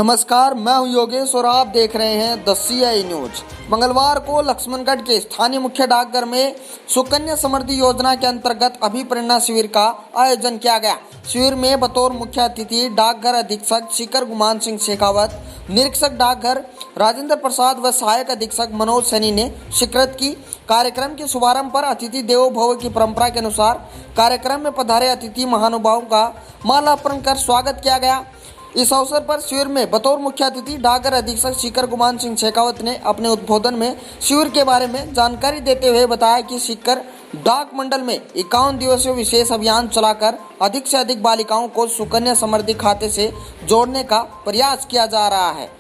नमस्कार, मैं हूं योगेश और आप देख रहे हैं द CI न्यूज। मंगलवार को लक्ष्मणगढ़ के स्थानीय मुख्य डाकघर में सुकन्या समृद्धि योजना के अंतर्गत अभिप्रेरणा शिविर का आयोजन किया गया। शिविर में बतौर मुख्य अतिथि डाकघर अधीक्षक शिखर गुमान सिंह शेखावत, निरीक्षक डाकघर राजेंद्र प्रसाद व सहायक अधीक्षक मनोज सैनी ने शिरकत की। कार्यक्रम के शुभारंभ पर अतिथि देवो भव की परंपरा के अनुसार कार्यक्रम में पधारे अतिथि महानुभावों का माल्यार्पण कर स्वागत किया गया। इस अवसर पर शिविर में बतौर मुख्य अतिथि डाकघर अधीक्षक शिखर गुमान सिंह शेखावत ने अपने उद्बोधन में शिविर के बारे में जानकारी देते हुए बताया कि शिखर डाक मंडल में 51 दिवसीय विशेष अभियान चलाकर अधिक से अधिक बालिकाओं को सुकन्या समृद्धि खाते से जोड़ने का प्रयास किया जा रहा है।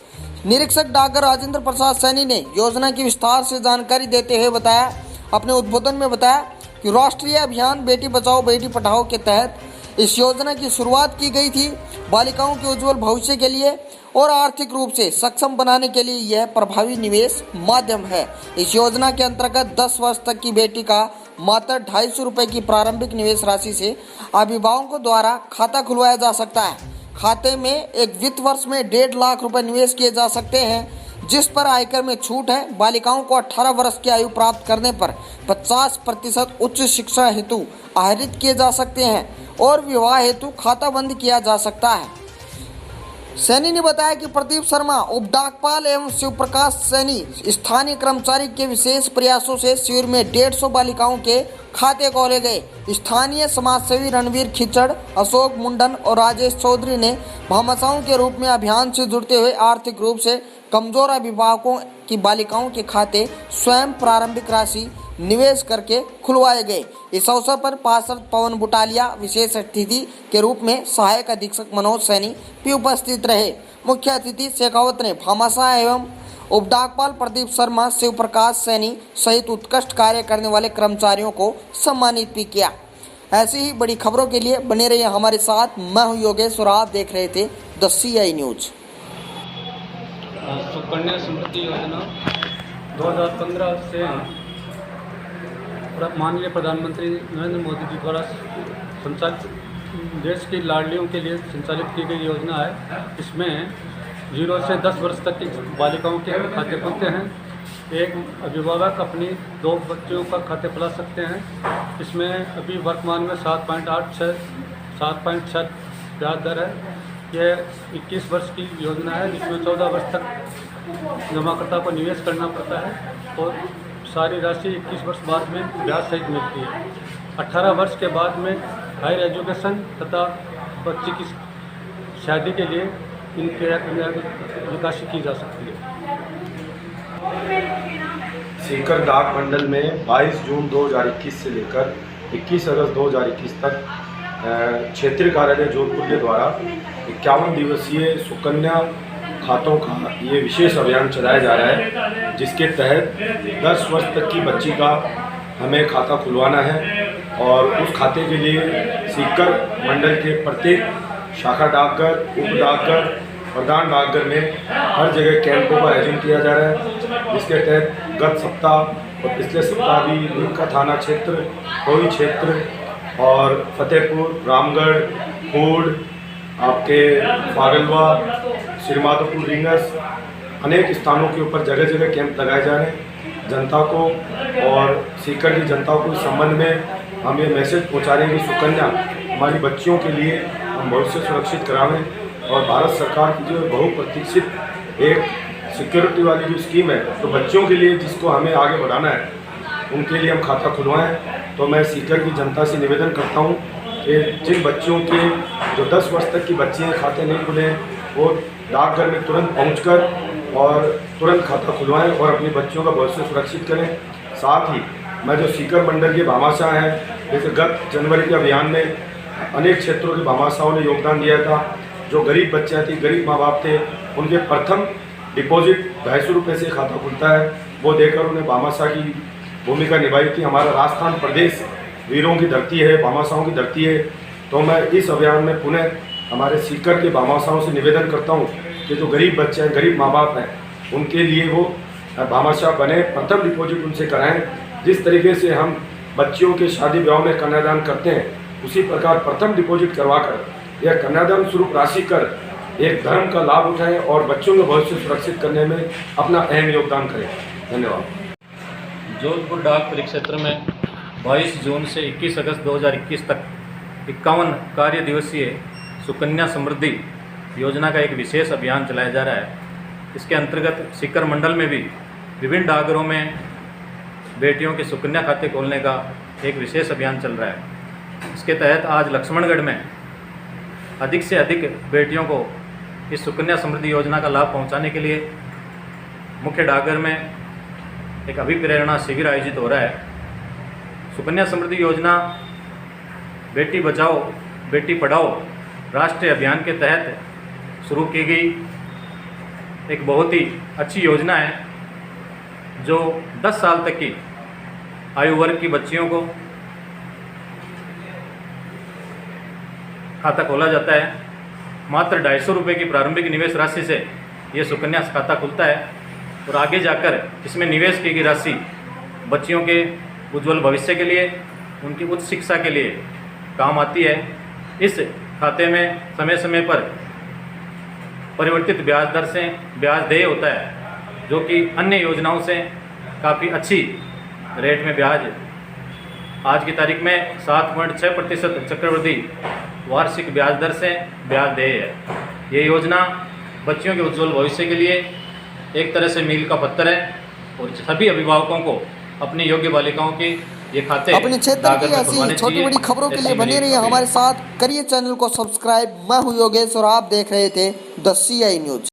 निरीक्षक डाकघर राजेंद्र प्रसाद सैनी ने योजना की विस्तार से जानकारी देते हुए बताया अपने उद्बोधन में बताया कि राष्ट्रीय अभियान बेटी बचाओ बेटी पढ़ाओ के तहत इस योजना की शुरुआत की गई थी। बालिकाओं के उज्जवल भविष्य के लिए और आर्थिक रूप से सक्षम बनाने के लिए यह प्रभावी निवेश माध्यम है। इस योजना के अंतर्गत 10 वर्ष तक की बेटी का मात्र 250 रुपये की प्रारंभिक निवेश राशि से अभिभावकों द्वारा खाता खुलवाया जा सकता है। खाते में एक वित्त वर्ष में 1.5 लाख रुपए निवेश किए जा सकते हैं, जिस पर आयकर में छूट है। बालिकाओं को 18 वर्ष की आयु प्राप्त करने पर 50% उच्च शिक्षा हेतु आहरित किए जा सकते हैं और विवाह हेतु खाता बंद किया जा सकता है। सैनी ने बताया कि प्रदीप शर्मा उप डाकपाल एवं शिव प्रकाश सैनी स्थानीय कर्मचारी के विशेष प्रयासों से शिविर में 150 बालिकाओं के खाते खोले गए। स्थानीय समाजसेवी रणवीर खिचड़, अशोक मुंडन और राजेश चौधरी ने भामाशाहों के रूप में अभियान से जुड़ते हुए आर्थिक रूप से कमजोर अभिभावकों की बालिकाओं के खाते स्वयं प्रारंभिक राशि निवेश करके खुलवाए गए। इस अवसर पर पार्षद पवन बुटालिया विशेष अतिथि के रूप में सहायक अधीक्षक मनोज सैनी भी उपस्थित रहे। मुख्य अतिथि शेखावत ने भामाशाह एवं उप डाकपाल प्रदीप शर्मा, शिव प्रकाश सैनी सहित उत्कृष्ट कार्य करने वाले कर्मचारियों को सम्मानित भी किया। ऐसी ही बड़ी खबरों के लिए बने रहिए हमारे साथ। मैं हूं योगेश और आप देख रहे थे the CI news. Sukanya Samriddhi योजना 2015 से माननीय प्रधानमंत्री नरेंद्र मोदी जी द्वारा संचालित देश की लाडलियों के लिए संचालित की गई योजना है। इसमें 0 से 10 वर्ष तक की बालिकाओं के खाते खुलते हैं। एक अभिभावक अपनी 2 बच्चों का खाते खुला सकते हैं। इसमें अभी वर्तमान में 7.6 ब्याज दर है। यह 21 वर्ष की योजना है, जिसमें 14 वर्ष तक जमाकर्ता को निवेश करना पड़ता है और सारी राशि 21 वर्ष बाद में ब्याज सहित मिलती है। 18 वर्ष के बाद में हायर एजुकेशन तथा बच्चे की शादी के लिए इनके निकासी की जा सकती है। सीकर डाक मंडल में 22 जून 2021 से लेकर 21 अगस्त 2021 तक क्षेत्रीय कार्यालय जोधपुर के द्वारा 51 दिवसीय सुकन्या खातों का ये विशेष अभियान चलाया जा रहा है, जिसके तहत 10 वर्ष तक की बच्ची का हमें खाता खुलवाना है और उस खाते के लिए सीकर मंडल के प्रत्येक शाखा डाकघर, उप डाकघर, प्रधान डाकघर में हर जगह कैंपों का आयोजन किया जा रहा है। जिसके तहत गत सप्ताह और पिछले सप्ताह भी नीमका थाना क्षेत्र, कोई क्षेत्र और फतेहपुर, रामगढ़, कोड, आपके फागलवा, श्रीमाधोपुर, रिंगस, अनेक स्थानों के ऊपर जगह जगह कैंप लगाए जा रहे हैं। जनता को और सीकर की जनता को इस संबंध में हम ये मैसेज पहुंचा रहे हैं कि सुकन्या हमारी बच्चियों के लिए हम भविष्य सुरक्षित करावें और भारत सरकार की जो बहुप्रतीक्षित एक सिक्योरिटी वाली जो स्कीम है, तो बच्चियों के लिए जिसको हमें आगे बढ़ाना है, उनके लिए हम खाता खुलवाएँ। तो मैं सीकर की जनता से निवेदन करता हूँ कि जिन बच्चियों के जो 10 वर्ष तक की बच्चियाँ खाते नहीं खुले वो डाकघर में तुरंत पहुंचकर और तुरंत खाता खुलवाएं और अपनी बच्चियों का भविष्य सुरक्षित करें। साथ ही मैं जो सीकर मंडल के भामाशाह हैं, जैसे गत जनवरी के अभियान में अनेक क्षेत्रों के भामाशाहों ने योगदान दिया था। जो गरीब बच्चियाँ थी, गरीब माँ बाप थे, उनके प्रथम डिपॉजिट 250 रुपये से खाता खुलता है, वो देकर उन्हें भामाशाह की भूमिका निभाई थी। हमारा राजस्थान प्रदेश वीरों की धरती है, भामाशाहों की धरती है। तो मैं इस अभियान में पुनः हमारे सीकर के भामाशाहों से निवेदन करता हूँ कि जो गरीब बच्चे हैं, गरीब माँ बाप हैं, उनके लिए वो भामाशाह बने, प्रथम डिपॉजिट उनसे कराएं। जिस तरीके से हम बच्चियों के शादी ब्याह में कन्यादान करते हैं, उसी प्रकार प्रथम डिपॉजिट करवाकर यह कन्यादान स्वरूप राशि कर एक धर्म का लाभ उठाएं और बच्चों के भविष्य सुरक्षित करने में अपना अहम योगदान करें। धन्यवाद। जोधपुर डाक परिक्षेत्र में 22 जून से 21 अगस्त 2021 तक 51 कार्य दिवसीय सुकन्या समृद्धि योजना का एक विशेष अभियान चलाया जा रहा है। इसके अंतर्गत सीकर मंडल में भी विभिन्न डाकघरों में बेटियों के सुकन्या खाते खोलने का एक विशेष अभियान चल रहा है। इसके तहत आज लक्ष्मणगढ़ में अधिक से अधिक बेटियों को इस सुकन्या समृद्धि योजना का लाभ पहुंचाने के लिए मुख्य डाकघर में एक अभिप्रेरणा शिविर आयोजित हो रहा है। सुकन्या समृद्धि योजना बेटी बचाओ बेटी पढ़ाओ राष्ट्रीय अभियान के तहत शुरू की गई एक बहुत ही अच्छी योजना है जो 10 साल तक की आयु वर्ग की बच्चियों को खाता खोला जाता है। मात्र 250 रुपये की प्रारंभिक निवेश राशि से ये सुकन्या खाता खुलता है और आगे जाकर इसमें निवेश की गई राशि बच्चियों के उज्जवल भविष्य के लिए उनकी उच्च शिक्षा के लिए काम आती है। इस खाते में समय समय पर परिवर्तित ब्याज दर से ब्याज देय होता है जो कि अन्य योजनाओं से काफ़ी अच्छी रेट में ब्याज आज की तारीख में 7.6% चक्रवृद्धि वार्षिक ब्याज दर से ब्याज देय है। ये योजना बच्चियों के उज्जवल भविष्य के लिए एक तरह से मील का पत्थर है और सभी अभिभावकों को अपनी योग्य बालिकाओं के ये खाते अपने क्षेत्र की ऐसी छोटी बड़ी खबरों के लिए बने रहिए हमारे साथ, करिए चैनल को सब्सक्राइब। मैं हूं योगेश और आप देख रहे थे द CI न्यूज।